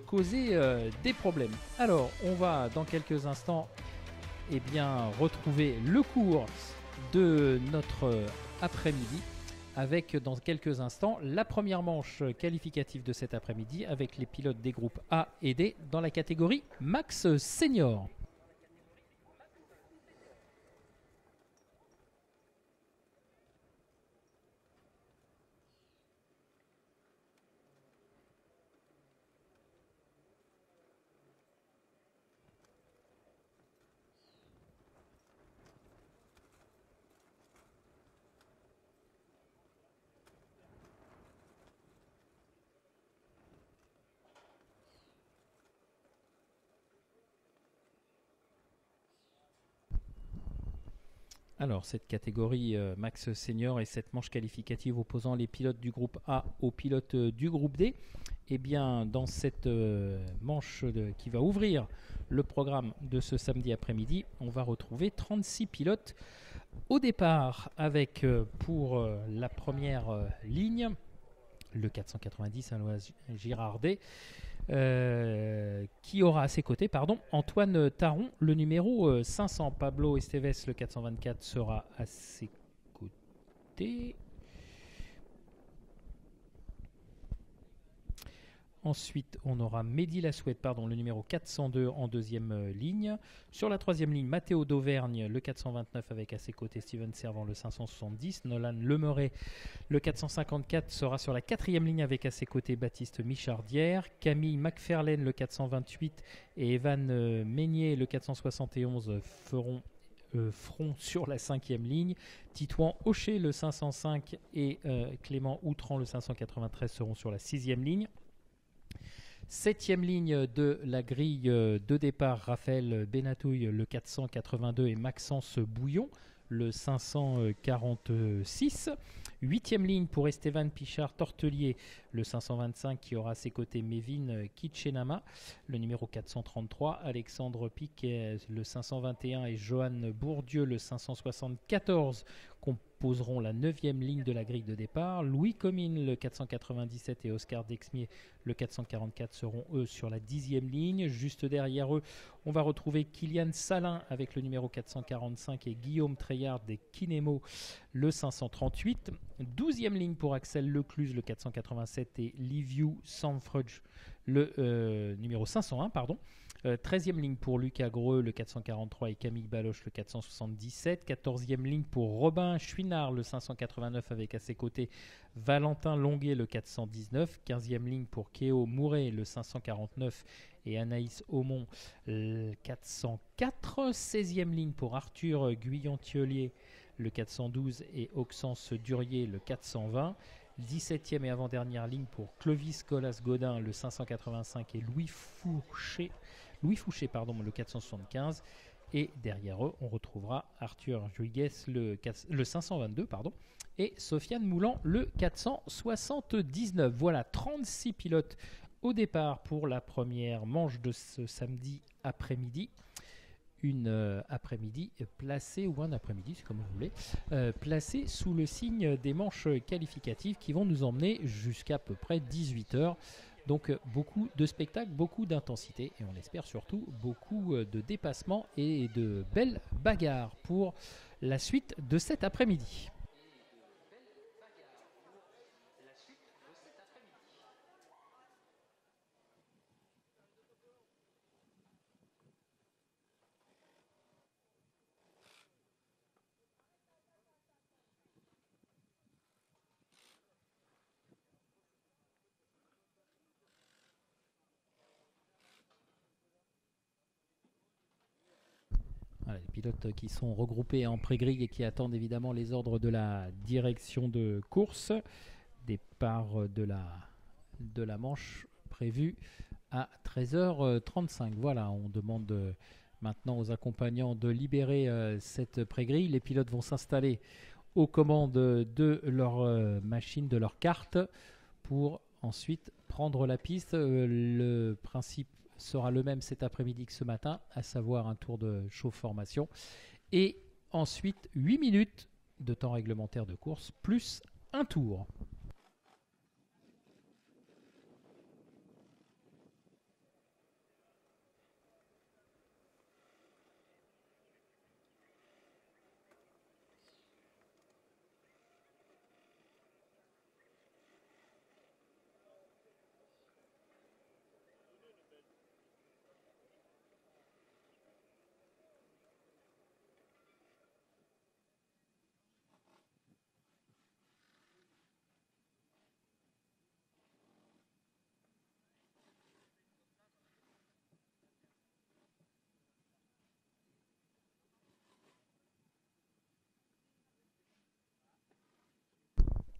causer des problèmes. Alors, on va dans quelques instants retrouver le cours de notre après-midi avec dans quelques instants la première manche qualificative de cet après-midi avec les pilotes des groupes A et D dans la catégorie Max Senior. Alors, cette catégorie Max Senior et cette manche qualificative opposant les pilotes du groupe A aux pilotes du groupe D, eh bien, dans cette manche qui va ouvrir le programme de ce samedi après-midi, on va retrouver 36 pilotes au départ avec pour la première ligne le 490 Alois Girardet, qui aura à ses côtés Antoine Taron, le numéro 500. Pablo Esteves, le 424, sera à ses côtés. Ensuite, on aura Mehdi Lassouette, le numéro 402 en deuxième ligne. Sur la troisième ligne, Matteo d'Auvergne, le 429, avec à ses côtés Steven Servant, le 570. Nolan Lemeray, le 454, sera sur la quatrième ligne avec à ses côtés Baptiste Michardière. Camille McFerlaine, le 428, et Evan Meignier, le 471, feront front sur la cinquième ligne. Titouan Hocher, le 505, et Clément Outran, le 593, seront sur la sixième ligne. Septième ligne de la grille de départ, Raphaël Benatouille, le 482, et Maxence Bouillon, le 546. Huitième ligne pour Esteban Pichard Tortelier, le 525, qui aura à ses côtés Mévin Kitchenama, le numéro 433. Alexandre Piquet, le 521, et Johan Bourdieu, le 574, composeront la 9e ligne de la grille de départ. Louis Comines, le 497, et Oscar Dexmier, le 444, seront eux sur la 10e ligne. Juste derrière eux, on va retrouver Kylian Salin avec le numéro 445 et Guillaume Treillard des Kinemo, le 538. 12e ligne pour Axel Lecluse, le 487, et Liviu Sanfrudge, le numéro 501. 13e ligne pour Lucas Greux, le 443, et Camille Baloche, le 477. 14e ligne pour Robin Chouinard, le 589, avec à ses côtés Valentin Longuet, le 419. 15e ligne pour Kéo Mouret, le 549, et Anaïs Aumont, le 404. 16e ligne pour Arthur Guyon-Thiolier, le 412, et Auxence Durier, le 420. 17e et avant-dernière ligne pour Clovis Colas-Godin, le 585, et Louis Fouché, le 475. Et derrière eux, on retrouvera Arthur Juigues, le 522, et Sofiane Moulan, le 479. Voilà, 36 pilotes au départ pour la première manche de ce samedi après-midi. Une après-midi placée, ou un après-midi, c'est comme vous voulez, placé sous le signe des manches qualificatives qui vont nous emmener jusqu'à peu près 18h. Donc beaucoup de spectacles, beaucoup d'intensité, et on espère surtout beaucoup de dépassements et de belles bagarres pour la suite de cet après-midi. Voilà, les pilotes qui sont regroupés en pré-grille et qui attendent évidemment les ordres de la direction de course. Départ de la manche prévue à 13h35. Voilà, on demande maintenant aux accompagnants de libérer cette pré-grille. Les pilotes vont s'installer aux commandes de leur machine, de leur carte, pour ensuite prendre la piste. Le principe sera le même cet après-midi que ce matin, à savoir un tour de chauffe-formation et ensuite 8 minutes de temps réglementaire de course plus un tour.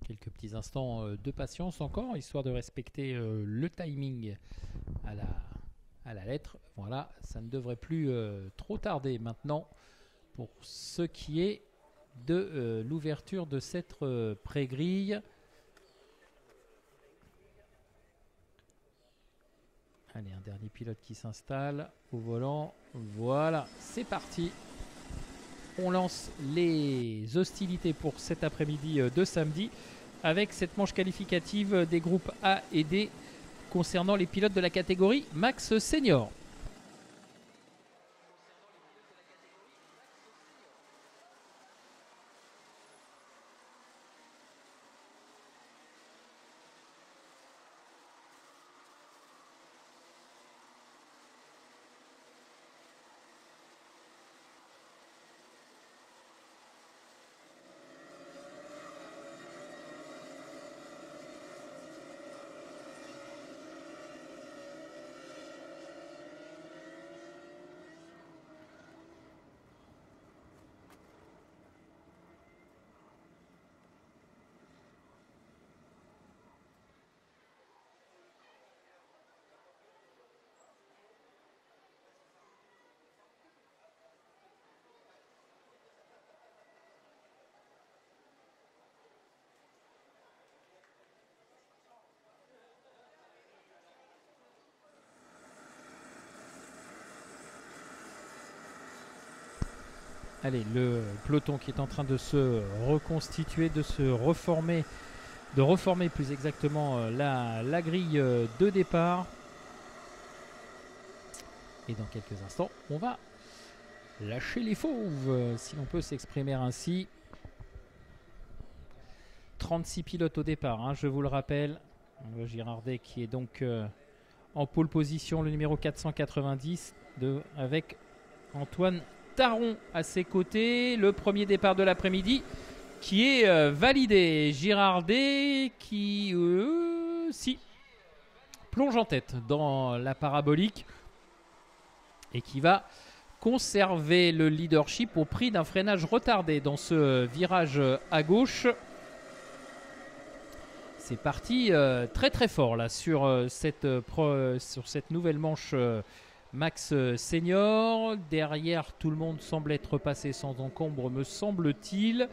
Quelques petits instants de patience encore, histoire de respecter le timing à la lettre. Voilà, ça ne devrait plus trop tarder maintenant pour ce qui est de l'ouverture de cette pré-grille. Allez, un dernier pilote qui s'installe au volant. Voilà, c'est parti. On lance les hostilités pour cet après-midi de samedi avec cette manche qualificative des groupes A et D concernant les pilotes de la catégorie Max Senior. Allez, le peloton qui est en train de se reconstituer, de se reformer, de reformer plus exactement la grille de départ. Et dans quelques instants, on va lâcher les fauves, si l'on peut s'exprimer ainsi. 36 pilotes au départ, hein, je vous le rappelle. Girardet qui est donc en pole position, le numéro 490, avec Antoine Taron à ses côtés. Le premier départ de l'après-midi qui est validé. Girardet qui plonge en tête dans la parabolique et qui va conserver le leadership au prix d'un freinage retardé dans ce virage à gauche. C'est parti très très fort là sur cette nouvelle manche Max Senior. Derrière, tout le monde semble être passé sans encombre, me semble-t-il.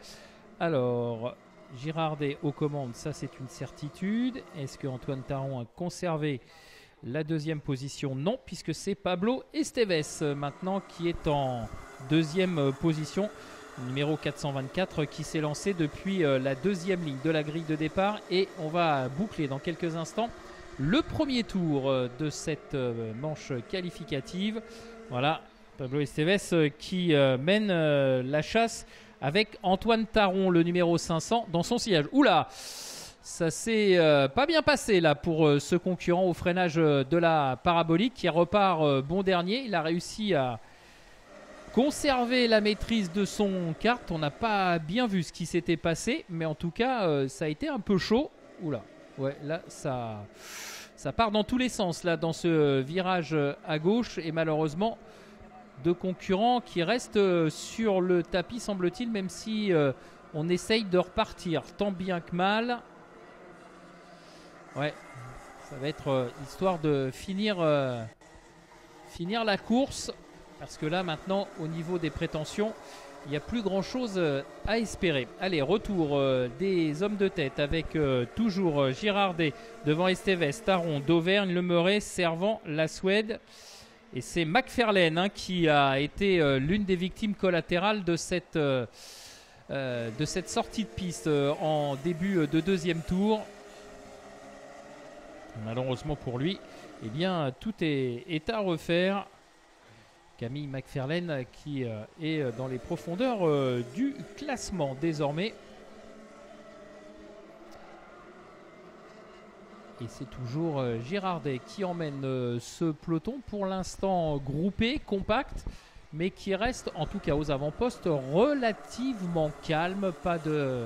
Alors, Girardet aux commandes, ça c'est une certitude. Est-ce que Antoine Taron a conservé la deuxième position? Non, puisque c'est Pablo Esteves maintenant qui est en deuxième position. Numéro 424 qui s'est lancé depuis la deuxième ligne de la grille de départ. Et on va boucler dans quelques instants le premier tour de cette manche qualificative. Voilà, Pablo Esteves qui mène la chasse avec Antoine Taron, le numéro 500, dans son sillage. Oula, ça s'est pas bien passé là pour ce concurrent au freinage de la parabolique qui repart bon dernier. Il a réussi à conserver la maîtrise de son kart. On n'a pas bien vu ce qui s'était passé, mais en tout cas, ça a été un peu chaud. Oula. Ouais, là, ça part dans tous les sens, là, dans ce virage à gauche. Et malheureusement, deux concurrents qui restent sur le tapis, semble-t-il, même si on essaye de repartir tant bien que mal. Ouais, ça va être histoire de finir la course. Parce que là, maintenant, au niveau des prétentions, il n'y a plus grand-chose à espérer. Allez, retour des hommes de tête avec toujours Girardet devant Esteves, Taron, d'Auvergne, Lemerey, Servant, la Suède. Et c'est McFarlane qui a été l'une des victimes collatérales de cette sortie de piste en début de deuxième tour. Malheureusement pour lui, eh bien, tout est à refaire. Camille McFarlane qui est dans les profondeurs du classement désormais. Et c'est toujours Girardet qui emmène ce peloton pour l'instant groupé, compact, mais qui reste en tout cas aux avant-postes relativement calme. Pas de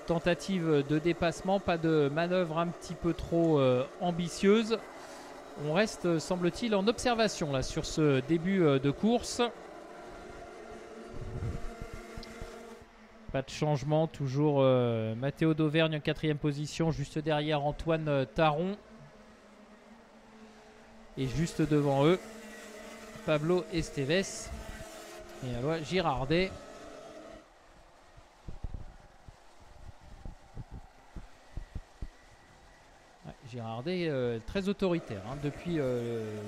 tentative de dépassement, pas de manœuvre un petit peu trop ambitieuse. On reste, semble-t-il, en observation là sur ce début de course. Pas de changement, toujours Matteo d'Auvergne en 4e position, juste derrière Antoine Taron. Et juste devant eux, Pablo Esteves et Alois Girardet. Ouais, Girardet très autoritaire hein, depuis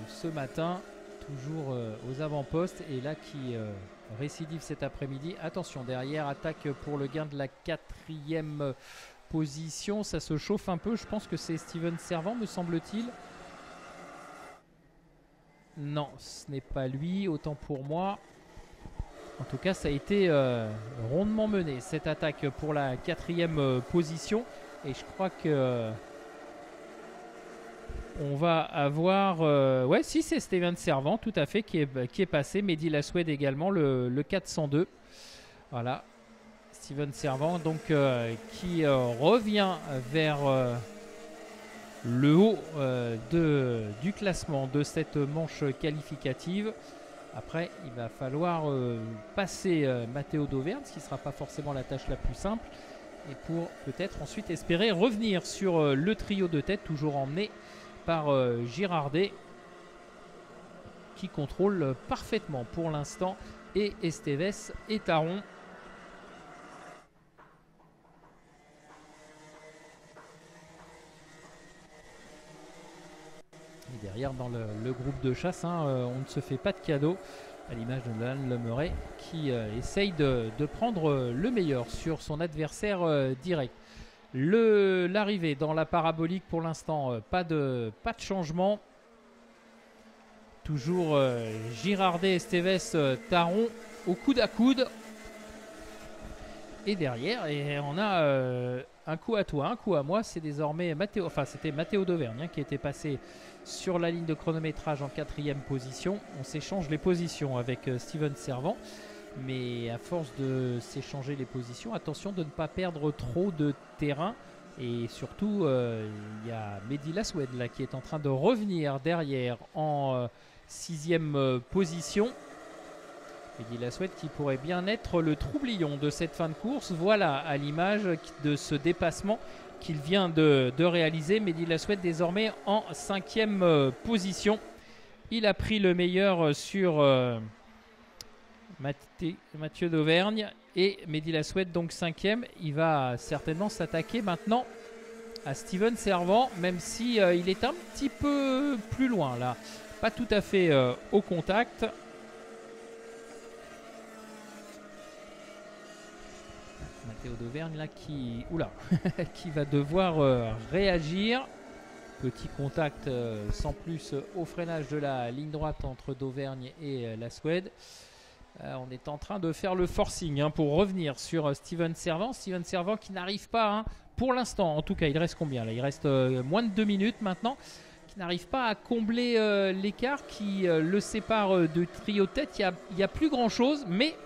ce matin, toujours aux avant-postes. Et là qui récidive cet après-midi. Attention, derrière, attaque pour le gain de la 4e position. Ça se chauffe un peu. Je pense que c'est Steven Servant, me semble-t-il. Non, ce n'est pas lui, autant pour moi. En tout cas, ça a été rondement mené, cette attaque pour la 4e position. Et je crois que on va avoir... ouais, si, c'est Steven Servant, tout à fait, qui est passé. Mehdi Laswed également, le 402. Voilà, Steven Servant, donc, qui revient vers... le haut du classement de cette manche qualificative. Après, il va falloir passer Matteo d'Auvergne, ce qui ne sera pas forcément la tâche la plus simple. Et pour peut-être ensuite espérer revenir sur le trio de tête, toujours emmené par Girardet, qui contrôle parfaitement pour l'instant, et Esteves et Taron. Et derrière, dans le groupe de chasse, hein, on ne se fait pas de cadeau, à l'image de Nolan Lemeray, qui essaye de prendre le meilleur sur son adversaire direct. L'arrivée dans la parabolique, pour l'instant, pas de changement. Toujours Girardet, Esteves, Taron au coude à coude. Et derrière, et on a un coup à toi, un coup à moi. C'est désormais Matteo, enfin c'était Matteo d'Auvergne hein, qui était passé sur la ligne de chronométrage en 4e position. On s'échange les positions avec Steven Servant. Mais à force de s'échanger les positions, attention de ne pas perdre trop de terrain. Et surtout, il y a Mehdi Laswed là, qui est en train de revenir derrière en 6e position. Mehdi Laswed qui pourrait bien être le troublion de cette fin de course. Voilà à l'image de ce dépassement qu'il vient de réaliser. Mehdi Laswed désormais en 5e position. Il a pris le meilleur sur Mathieu d'Auvergne et Mehdi Laswed donc 5e. Il va certainement s'attaquer maintenant à Steven Servant, même si il est un petit peu plus loin là. Pas tout à fait au contact. Matteo d'Auvergne là qui, qui va devoir réagir. Petit contact sans plus au freinage de la ligne droite entre d'Auvergne et Laswed. On est en train de faire le forcing hein, pour revenir sur Steven Servant. Steven Servant qui n'arrive pas, hein, pour l'instant, en tout cas, il reste combien là? Il reste moins de 2 minutes maintenant. Qui n'arrive pas à combler l'écart qui le sépare de trio tête. Il n'y a plus grand chose, mais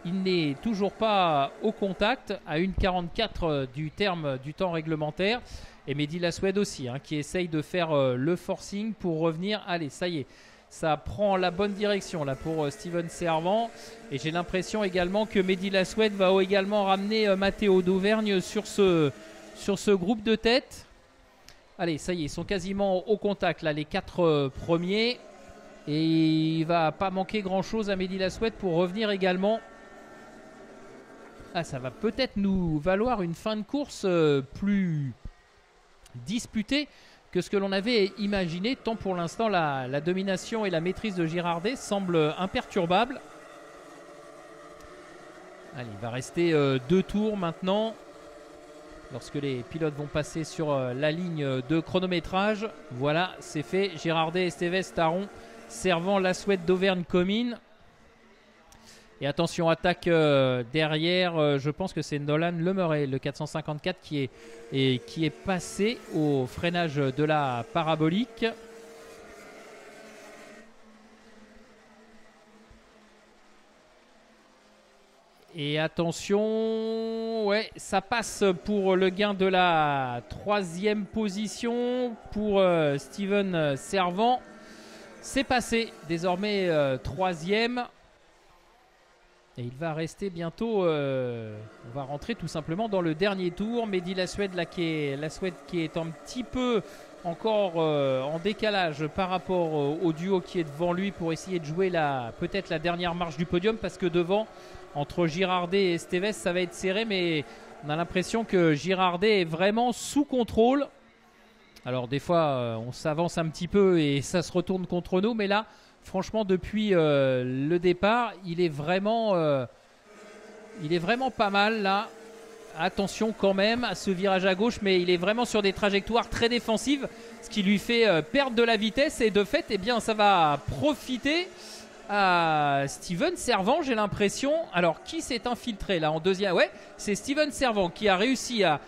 il n'est toujours pas au contact à 1,44 du terme du temps réglementaire. Et Mehdi Laswed aussi, hein, qui essaye de faire le forcing pour revenir. Allez, ça y est. Ça prend la bonne direction là pour Steven Servant. Et j'ai l'impression également que Mehdi Laswed va également ramener Matteo d'Auvergne sur ce groupe de tête. Allez, ça y est, ils sont quasiment au contact là, les 4 premiers. Et il va pas manquer grand chose à Mehdi Laswed pour revenir également. Ah, ça va peut-être nous valoir une fin de course plus disputée que ce que l'on avait imaginé, tant pour l'instant la domination et la maîtrise de Girardet semblent imperturbables. Allez, il va rester 2 tours maintenant, lorsque les pilotes vont passer sur la ligne de chronométrage. Voilà, c'est fait. Girardet, Esteves, Taron, Servant, Laswed, d'Auvergne, Comines. Et attention, attaque derrière, je pense que c'est Nolan Lemeray, le 454, qui est passé au freinage de la parabolique. Et attention, ouais, ça passe pour le gain de la 3e position pour Steven Servant. C'est passé, désormais 3e. Et il va rester bientôt, on va rentrer tout simplement dans le dernier tour. Mehdi Lassued qui est un petit peu encore en décalage par rapport au duo qui est devant lui pour essayer de jouer peut-être la dernière marche du podium, parce que devant, entre Girardet et Esteves, ça va être serré, mais on a l'impression que Girardet est vraiment sous contrôle. Alors des fois on s'avance un petit peu et ça se retourne contre nous, mais là franchement depuis le départ il est vraiment pas mal là. Attention quand même à ce virage à gauche, mais il est vraiment sur des trajectoires très défensives, ce qui lui fait perdre de la vitesse, et de fait eh bien, ça va profiter à Steven Servant, j'ai l'impression. Alors qui s'est infiltré là en deuxième? Ouais, c'est Steven Servant qui a réussi à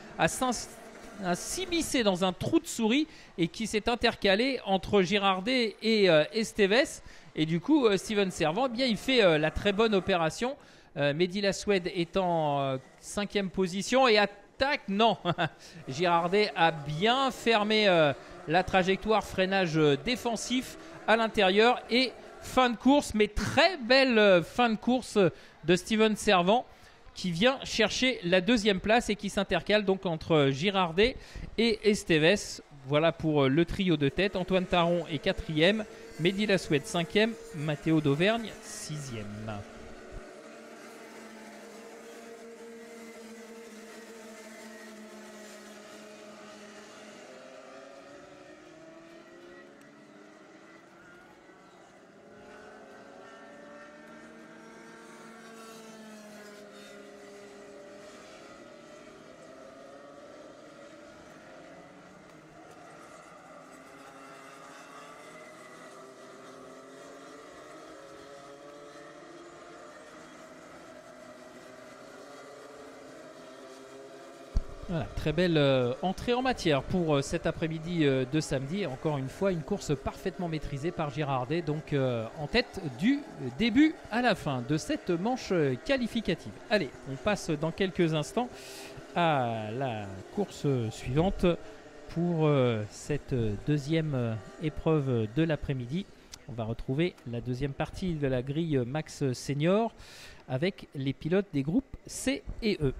s'immiscer dans un trou de souris et qui s'est intercalé entre Girardet et Esteves, et du coup Steven Servant eh bien, il fait la très bonne opération. Mehdi Lassued est en 5e position et attaque, non Girardet a bien fermé la trajectoire, freinage défensif à l'intérieur, et fin de course, mais très belle fin de course de Steven Servant qui vient chercher la 2e place et qui s'intercale donc entre Girardet et Esteves. Voilà pour le trio de tête. Antoine Taron est 4e, Mehdi Lassued 5e, Matteo d'Auvergne 6e. Voilà, très belle entrée en matière pour cet après-midi de samedi. Encore une fois, une course parfaitement maîtrisée par Girardet, donc en tête du début à la fin de cette manche qualificative. Allez, on passe dans quelques instants à la course suivante pour cette deuxième épreuve de l'après-midi. On va retrouver la deuxième partie de la grille Max Senior avec les pilotes des groupes C et E.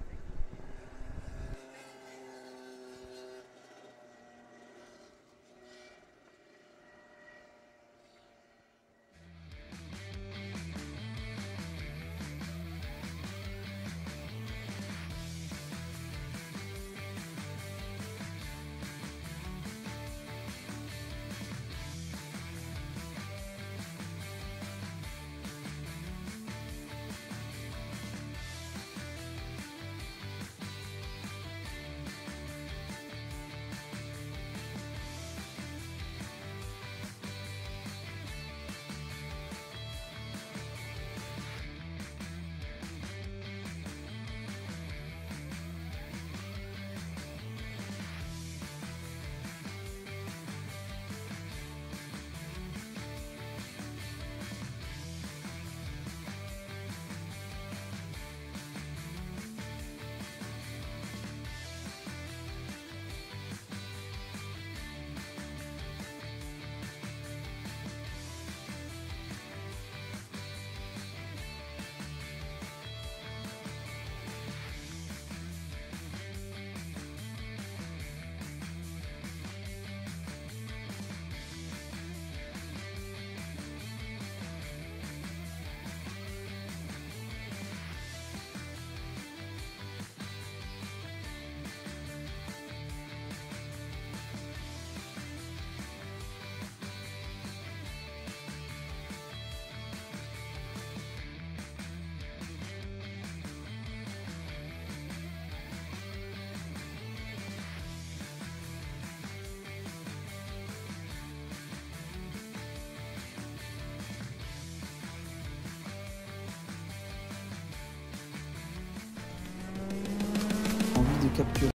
Capturer